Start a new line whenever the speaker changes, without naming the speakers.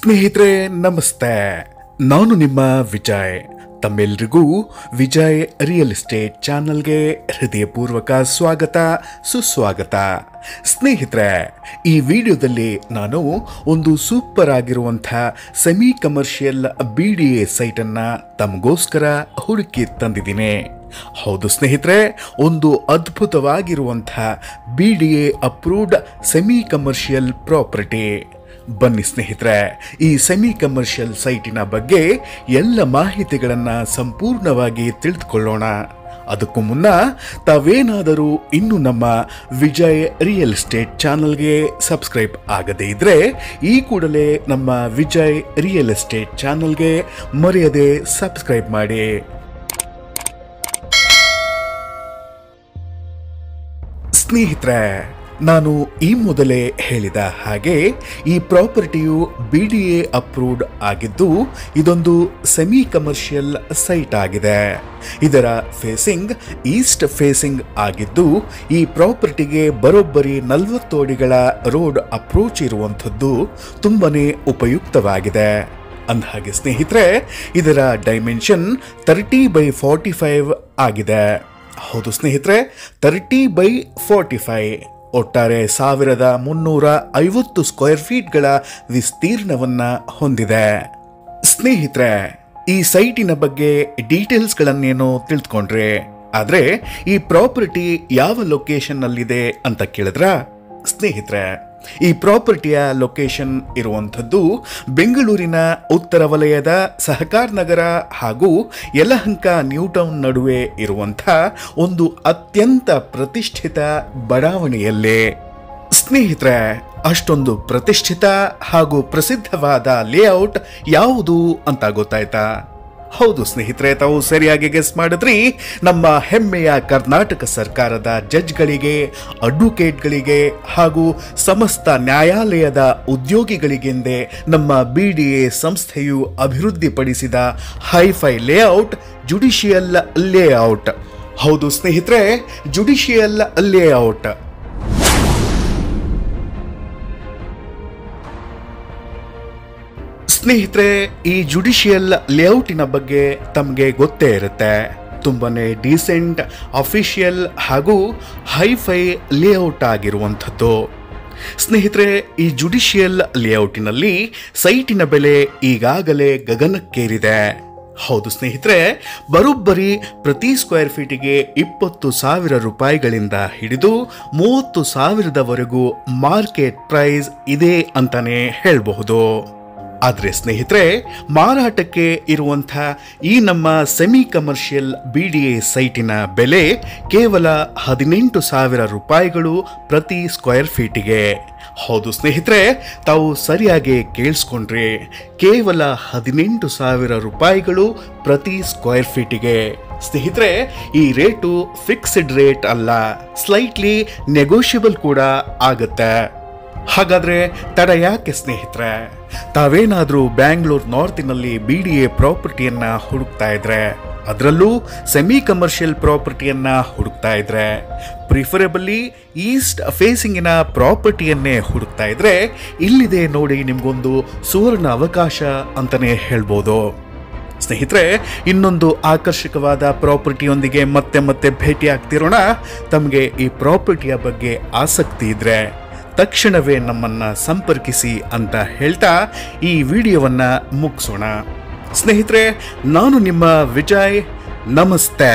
ಸ್ನೇಹಿತರೆ ನಮಸ್ತೆ, ನಾನು ನಿಮ್ಮ ವಿಜಯ್. ತಮ್ಮೆಲ್ಲರಿಗೂ ವಿಜಯ್ ರಿಯಲ್ ಎಸ್ಟೇಟ್ ಚಾನಲ್ಗೆ ಹೃದಯಪೂರ್ವಕ ಸ್ವಾಗತ ಸುಸ್ವಾಗತ. ಸ್ನೇಹಿತರೆ, ಈ ವಿಡಿಯೋದಲ್ಲಿ ನಾನು ಒಂದು ಸೂಪರ್ ಆಗಿರುವಂಥ ಸೆಮಿ ಕಮರ್ಷಿಯಲ್ BDA ಸೈಟನ್ನು ತಮಗೋಸ್ಕರ ಹುಡುಕಿ ತಂದಿದ್ದೀನಿ. ಹೌದು ಸ್ನೇಹಿತರೆ, ಒಂದು ಅದ್ಭುತವಾಗಿರುವಂಥ BDA approved semi commercial property. ಬನ್ನಿ ಸ್ನೇಹಿತರೆ, ಈ ಸೆಮಿ ಕಮರ್ಷಿಯಲ್ ಸೈಟಿನ ಬಗ್ಗೆ ಎಲ್ಲ ಮಾಹಿತಿಗಳನ್ನು ಸಂಪೂರ್ಣವಾಗಿ ತಿಳಿದುಕೊಳ್ಳೋಣ. ಅದಕ್ಕೂ ಮುನ್ನ ತಾವೇನಾದರೂ ಇನ್ನೂ ನಮ್ಮ ವಿಜಯ್ ರಿಯಲ್ ಎಸ್ಟೇಟ್ ಚಾನಲ್ಗೆ ಸಬ್ಸ್ಕ್ರೈಬ್ ಆಗದೇ ಇದ್ದರೆ ಈ ಕೂಡಲೇ ನಮ್ಮ ವಿಜಯ್ ರಿಯಲ್ ಎಸ್ಟೇಟ್ ಚಾನಲ್ಗೆ ಮರೆಯದೆ ಸಬ್ಸ್ಕ್ರೈಬ್ ಮಾಡಿ. ಸ್ನೇಹಿತರೆ, ನಾನು ಈ ಮೊದಲೇ ಹೇಳಿದ ಹಾಗೆ ಈ ಪ್ರಾಪರ್ಟಿಯು BDA ಅಪ್ರೂವ್ಡ್ ಆಗಿದ್ದು ಇದೊಂದು ಸೆಮಿ ಕಮರ್ಷಿಯಲ್ ಸೈಟ್ ಆಗಿದೆ. ಇದರ ಫೇಸಿಂಗ್ ಈಸ್ಟ್ ಫೇಸಿಂಗ್ ಆಗಿದ್ದು ಈ ಪ್ರಾಪರ್ಟಿಗೆ ಬರೋಬ್ಬರಿ 40 ಅಡಿಗಳ ರೋಡ್ ಅಪ್ರೋಚ್ ಇರುವಂಥದ್ದು ತುಂಬಾನೇ ಉಪಯುಕ್ತವಾಗಿದೆ. ಅಂದಹಾಗೆ ಸ್ನೇಹಿತರೆ, ಇದರ ಡೈಮೆನ್ಷನ್ 30x45 ಆಗಿದೆ. ಹೌದು ಸ್ನೇಹಿತರೆ, 30x45 ಒಟ್ಟಾರೆ 1350 ಸ್ಕ್ವೇರ್ ಫೀಟ್ಗಳ ವಿಸ್ತೀರ್ಣವನ್ನ ಹೊಂದಿದೆ. ಸ್ನೇಹಿತರೆ, ಈ ಸೈಟಿನ ಬಗ್ಗೆ ಡೀಟೇಲ್ಸ್ಗಳನ್ನೇನೋ ತಿಳ್ಕೊಂಡ್ರೆ, ಆದರೆ ಈ ಪ್ರಾಪರ್ಟಿ ಯಾವ ಲೊಕೇಶನ್ನಲ್ಲಿದೆ ಅಂತ ಕೇಳಿದ್ರ ಸ್ನೇಹಿತರೆ, ಈ ಪ್ರಾಪರ್ಟಿಯ ಲೊಕೇಶನ್ ಇರುವಂಥದ್ದು ಬೆಂಗಳೂರಿನ ಉತ್ತರ ವಲಯದ ಸಹಕಾರ ನಗರ ಹಾಗೂ ಯಲಹಂಕ ನ್ಯೂ ಟೌನ್ ನಡುವೆ ಇರುವಂಥ ಒಂದು ಅತ್ಯಂತ ಪ್ರತಿಷ್ಠಿತ ಬಡಾವಣೆಯಲ್ಲೇ. ಸ್ನೇಹಿತರೆ, ಅಷ್ಟೊಂದು ಪ್ರತಿಷ್ಠಿತ ಹಾಗೂ ಪ್ರಸಿದ್ಧವಾದ ಲೇಔಟ್ ಯಾವುದು ಅಂತ ಗೊತ್ತಾಯ್ತಾ? ಹೌದು ಸ್ನೇಹಿತರೆ, ತಾವು ಸರಿಯಾಗಿ ಗೆಸ್ ಮಾಡಿದ್ರಿ. ನಮ್ಮ ಹೆಮ್ಮೆಯ ಕರ್ನಾಟಕ ಸರ್ಕಾರದ ಜಡ್ಜ್ಗಳಿಗೆ, ಅಡ್ವೊಕೇಟ್ಗಳಿಗೆ ಹಾಗೂ ಸಮಸ್ತ ನ್ಯಾಯಾಲಯದ ಉದ್ಯೋಗಿಗಳಿಗೆಂದೇ ನಮ್ಮ BDA ಸಂಸ್ಥೆಯು ಅಭಿವೃದ್ಧಿಪಡಿಸಿದ ಹೈಫೈ ಲೇಔಟ್ ಜುಡಿಷಿಯಲ್ ಲೇಔಟ್. ಹೌದು ಸ್ನೇಹಿತರೆ, ಜುಡಿಷಿಯಲ್ ಲೇಔಟ್. ಸ್ನೇಹಿತರೆ, ಈ ಜುಡಿಷಿಯಲ್ ಲೇಔಟಿನ ಬಗ್ಗೆ ತಮಗೆ ಗೊತ್ತೇ ಇರುತ್ತೆ. ತುಂಬಾನೇ ಡೀಸೆಂಟ್, ಅಫಿಷಿಯಲ್ ಹಾಗೂ ಹೈಫೈ ಲೇಔಟ್ ಆಗಿರುವಂಥದ್ದು. ಸ್ನೇಹಿತರೆ, ಈ ಜುಡಿಷಿಯಲ್ ಲೇಔಟಿನಲ್ಲಿ ಸೈಟಿನ ಬೆಲೆ ಈಗಾಗಲೇ ಗಗನಕ್ಕೇರಿದೆ. ಹೌದು ಸ್ನೇಹಿತರೆ, ಬರೋಬ್ಬರಿ ಪ್ರತಿ ಸ್ಕ್ವೇರ್ ಫೀಟಿಗೆ 20,000 ರೂಪಾಯಿಗಳಿಂದ ಹಿಡಿದು 30,000ದವರೆಗೂ ಮಾರ್ಕೆಟ್ ಪ್ರೈಸ್ ಇದೆ ಅಂತಾನೆ ಹೇಳಬಹುದು. ಆದರೆ ಸ್ನೇಹಿತರೆ, ಮಾರಾಟಕ್ಕೆ ಇರುವಂಥ ಈ ನಮ್ಮ ಸೆಮಿ ಕಮರ್ಷಿಯಲ್ BDA ಸೈಟಿನ ಬೆಲೆ ಕೇವಲ 18,000 ರೂಪಾಯಿಗಳು ಪ್ರತಿ ಸ್ಕ್ವೇರ್ ಫೀಟಿಗೆ. ಹೌದು ಸ್ನೇಹಿತರೆ, ತಾವು ಸರಿಯಾಗಿ ಕೇಳಿಸ್ಕೊಂಡ್ರಿ, ಕೇವಲ 18,000 ರೂಪಾಯಿಗಳು ಪ್ರತಿ ಸ್ಕ್ವೇರ್ ಫೀಟಿಗೆ. ಸ್ನೇಹಿತರೆ, ಈ ರೇಟು ಫಿಕ್ಸ್ಡ್ ರೇಟ್ ಅಲ್ಲ, ಸ್ಲೈಟ್ಲಿ ನೆಗೋಷಿಯಬಲ್ ಕೂಡ ಆಗುತ್ತೆ. ಹಾಗಾದ್ರೆ ತಡ ಯಾಕೆ ಸ್ನೇಹಿತರೆ? ತಾವೇನಾದ್ರೂ ಬ್ಯಾಂಗ್ಳೂರ್ ನಾರ್ತಿನಲ್ಲಿ BDA ಪ್ರಾಪರ್ಟಿಯನ್ನ ಹುಡುಕ್ತಾ ಇದ್ರೆ, ಅದರಲ್ಲೂ ಸೆಮಿ ಕಮರ್ಷಿಯಲ್ ಪ್ರಾಪರ್ಟಿಯನ್ನ ಹುಡುಕ್ತಾ ಇದ್ರೆ, ಪ್ರಿಫರೇಬಲಿ ಈಸ್ಟ್ ಫೇಸಿಂಗಿನ ಪ್ರಾಪರ್ಟಿಯನ್ನೇ ಹುಡುಕ್ತಾ ಇದ್ರೆ, ಇಲ್ಲಿದೆ ನೋಡಿ ನಿಮ್ಗೊಂದು ಸುವರ್ಣ ಅವಕಾಶ ಅಂತಾನೆ ಹೇಳ್ಬೋದು. ಸ್ನೇಹಿತರೆ, ಇನ್ನೊಂದು ಆಕರ್ಷಕವಾದ ಪ್ರಾಪರ್ಟಿಯೊಂದಿಗೆ ಮತ್ತೆ ಭೇಟಿ ಆಗ್ತಿರೋಣ. ತಮಗೆ ಈ ಪ್ರಾಪರ್ಟಿಯ ಬಗ್ಗೆ ಆಸಕ್ತಿ ಇದ್ರೆ ತಕ್ಷಣವೇ ನಮ್ಮನ್ನ ಸಂಪರ್ಕಿಸಿ ಅಂತ ಹೇಳ್ತಾ ಈ ವಿಡಿಯೋವನ್ನ ಮುಗಿಸೋಣ. ಸ್ನೇಹಿತರೆ, ನಾನು ನಿಮ್ಮ ವಿಜಯ್. ನಮಸ್ತೆ.